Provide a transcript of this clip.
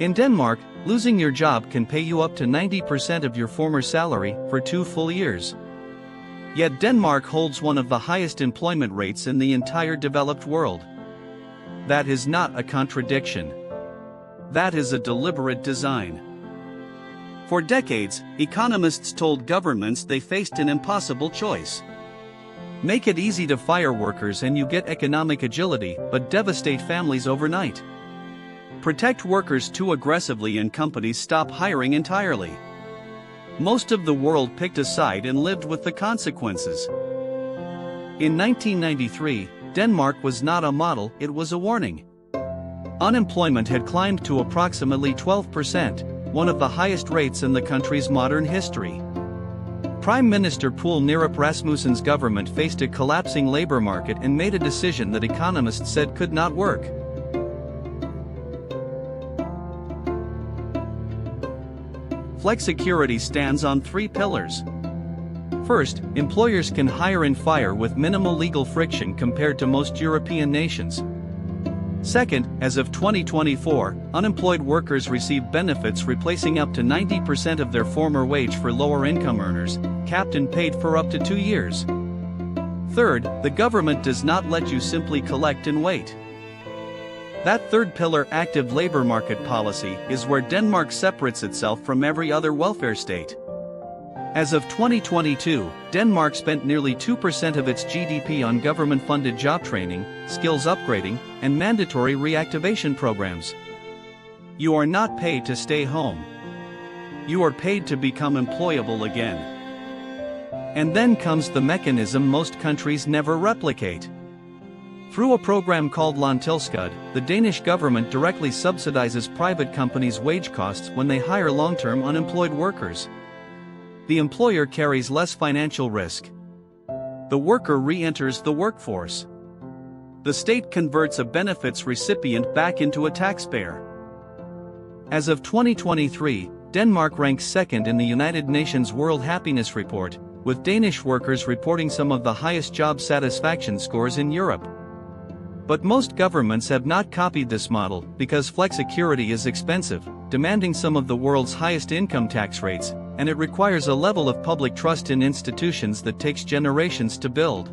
In Denmark, losing your job can pay you up to 90% of your former salary for 2 full years. Yet Denmark holds one of the highest employment rates in the entire developed world. That is not a contradiction. That is a deliberate design. For decades, economists told governments they faced an impossible choice. Make it easy to fire workers and you get economic agility, but devastate families overnight. Protect workers too aggressively and companies stop hiring entirely. Most of the world picked a side and lived with the consequences. In 1993, Denmark was not a model, it was a warning. Unemployment had climbed to approximately 12%, one of the highest rates in the country's modern history. Prime Minister Poul Nyrup Rasmussen's government faced a collapsing labor market and made a decision that economists said could not work. Flexicurity stands on 3 pillars. First, employers can hire and fire with minimal legal friction compared to most European nations. Second, as of 2024, unemployed workers receive benefits replacing up to 90% of their former wage for lower income earners, capped and paid for up to 2 years. Third, the government does not let you simply collect and wait. That third pillar, active labor market policy, is where Denmark separates itself from every other welfare state. As of 2022, Denmark spent nearly 2% of its GDP on government-funded job training, skills upgrading, and mandatory reactivation programs. You are not paid to stay home. You are paid to become employable again. And then comes the mechanism most countries never replicate. Through a program called Løntilskud, the Danish government directly subsidizes private companies' wage costs when they hire long-term unemployed workers. The employer carries less financial risk. The worker re-enters the workforce. The state converts a benefits recipient back into a taxpayer. As of 2023, Denmark ranks second in the United Nations World Happiness Report, with Danish workers reporting some of the highest job satisfaction scores in Europe. But most governments have not copied this model because flexicurity is expensive, demanding some of the world's highest income tax rates, and it requires a level of public trust in institutions that takes generations to build.